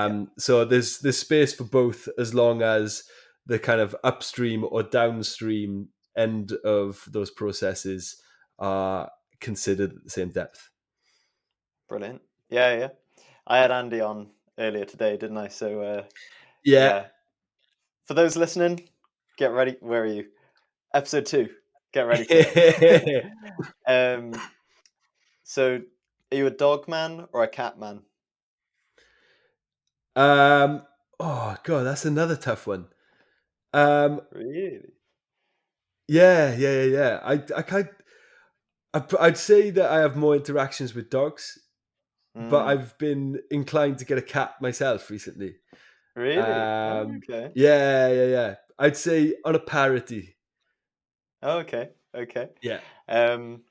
yeah, So there's space for both, as long as the kind of upstream or downstream end of those processes are considered at the same depth. brilliant. Yeah, yeah. I had Andy on earlier today, didn't I? So, Yeah. yeah. For those listening, get ready. Where are you? Episode 2. Get ready for it. um, so, are you a dog man or a cat man? um, oh god, that's another tough one. Um, Really? yeah, yeah, yeah, yeah. I'd say that I have more interactions with dogs, but Mm, I've been inclined to get a cat myself recently. Really? Oh, Um, okay. yeah. I'd say on a parity. Oh, okay. Okay. Yeah. Um,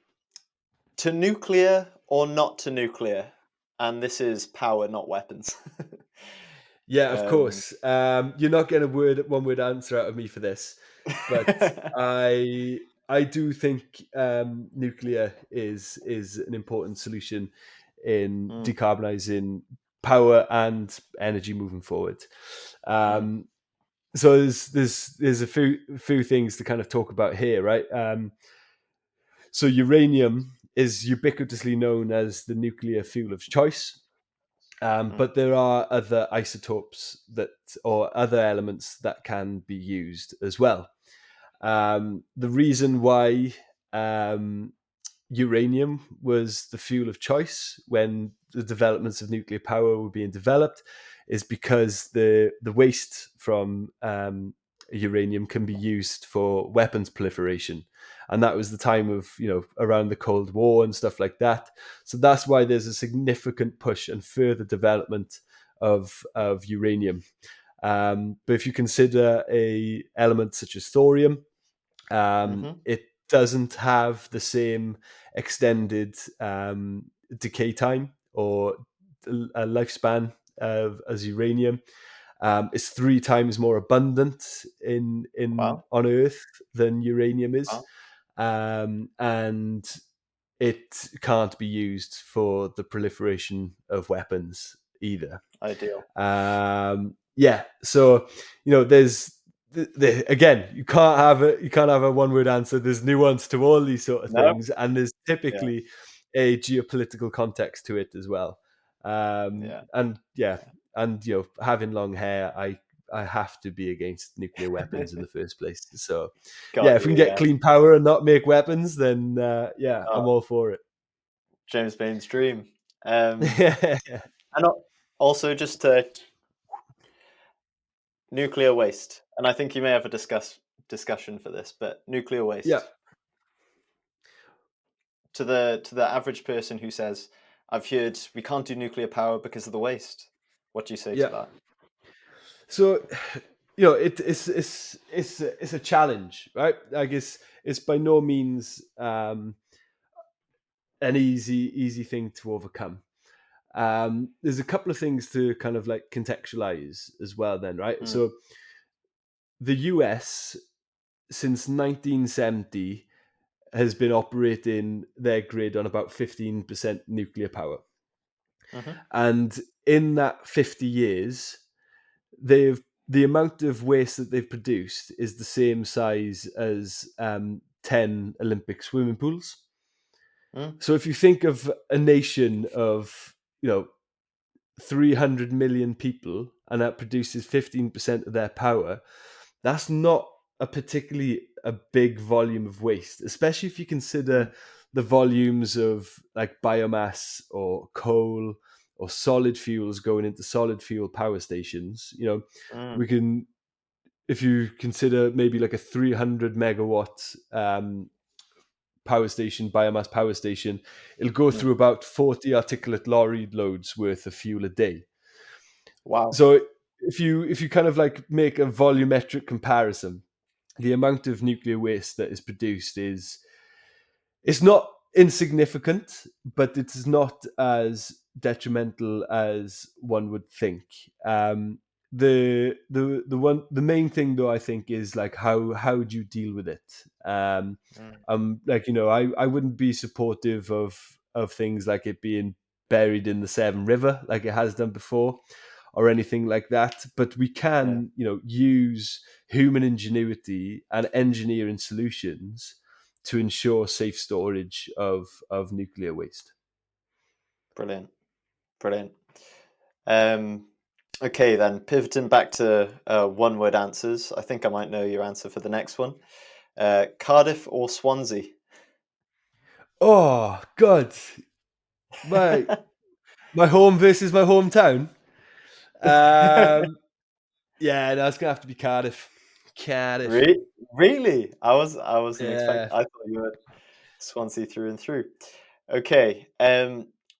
to nuclear or not to nuclear? And this is power, not weapons. Yeah, of um, course. You're not getting a one word answer out of me for this, but I do think nuclear is an important solution in mm, decarbonizing power and energy moving forward. mm, Um, so there's a few things to kind of talk about here, right? So uranium is ubiquitously known as the nuclear fuel of choice. mm, But there are other isotopes that or other elements that can be used as well. The reason why um, uranium was the fuel of choice when the developments of nuclear power were being developed is because the waste from uranium can be used for weapons proliferation, and that was the time of around the Cold War and stuff like that. So that's why there's a significant push and further development of uranium. But if you consider a element such as thorium, mm-hmm. it doesn't have the same extended decay time or a lifespan as uranium. It's 3 times more abundant in Wow. on Earth than uranium is, Wow. and it can't be used for the proliferation of weapons either. Ideal. Yeah, so there's again, you can't have a one word answer. There's nuance to all these sort of No. things, and there's Yeah. typically a geopolitical context to it as well. Yeah. And yeah, Yeah. and having long hair, I have to be against nuclear weapons in the first place. So yeah, Got if we can you. get Yeah. clean power and not make weapons, then yeah, I'm Oh, all for it. James Bain's dream. Um, Yeah, and also just to nuclear waste. And I think you may have a discussion for this, but nuclear yeah, waste to the average person who says, "I've heard we can't do nuclear power because of the waste." What do you say to yeah. that? So it's a challenge, right? I guess it's by no means an easy thing to overcome. There's a couple of things to kind of like contextualize as well. Then, right? Mm, So the US since 1970 has been operating their grid on about 15% nuclear power, mm-hmm, and in that 50 years, they've the amount of waste that they've produced is the same size as 10 Olympic swimming pools. mm, So if you think of a nation of, 300 million people and that produces 15% of their power, that's not a particularly a big volume of waste, especially if you mm, consider the volumes of like biomass or coal or solid fuels going into solid fuel power stations. mm, We can, if you consider maybe like a 300 megawatt power station, biomass power station, it'll go mm. through about 40 articulate lorry loads worth of fuel a day. Wow. So if you kind of like make a volumetric comparison, the amount of nuclear waste that is produced is it's not insignificant, but it's not as detrimental as one would think. The main thing though I think is like how do you deal with it? Mm, Like I wouldn't be supportive of things like it being buried in the Severn River like it has done before or anything like that. But we yeah. can use human ingenuity and engineering solutions to ensure safe storage of nuclear waste. Brilliant. Brilliant. Um, okay, then pivoting back to one-word answers. I think I might know your answer for the next one. Cardiff or Swansea? Oh God, my my home versus my hometown. Um, yeah, no, it's gonna have to be Cardiff. Cardiff. Re- really? I wasn't expecting. Yeah, I thought you were Swansea through and through. Okay.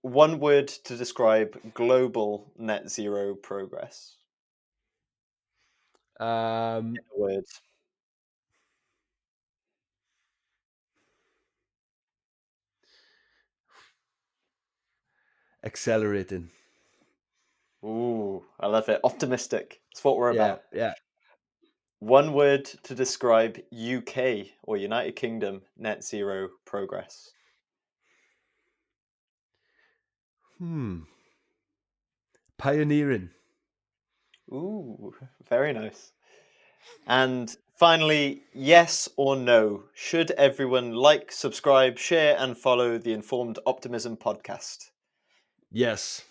One word to describe global net zero progress. Words. Accelerating. Ooh, I love it. Optimistic. It's what we're Yeah, about. yeah. One word to describe UK or United Kingdom net zero progress. Pioneering. Ooh, very nice. And finally, yes or no? Should everyone like, subscribe, share, and follow the Informed Optimism podcast? Yes.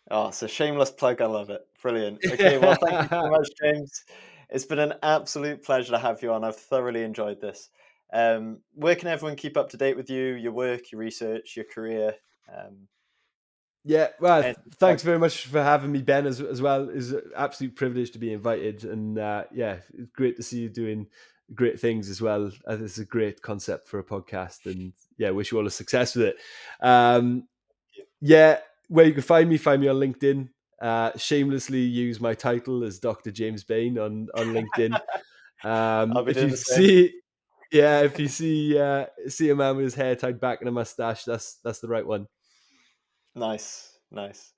Oh, it's a shameless plug. I love it. Brilliant. Okay, well, thank you so much, James. It's been an absolute pleasure to have you on. I've thoroughly enjoyed this. Where can everyone keep up to date with you, your work, your research, your career? Um, Yeah, well, and thanks very much for having me, Ben, as well. It's an absolute privilege to be invited. And yeah, it's great to see you doing great things as well. This is a great concept for a podcast. And yeah, wish you all the success with it. Yeah, where you can find me on LinkedIn. Shamelessly use my title as Dr. James Bain on LinkedIn. I'll be If doing you the same. see, yeah, if you see a man with his hair tied back and a mustache, that's the right one. Nice, nice.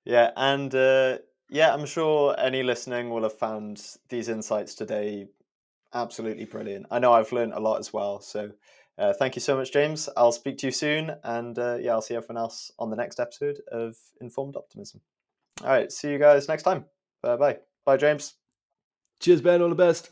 Yeah, and yeah, I'm sure any listening will have found these insights today absolutely brilliant. I know I've learned a lot as well. So thank you so much, James. I'll speak to you soon. And yeah, I'll see everyone else on the next episode of Informed Optimism. All right, see you guys next time. Bye bye. Bye, James. Cheers, Ben. All the best.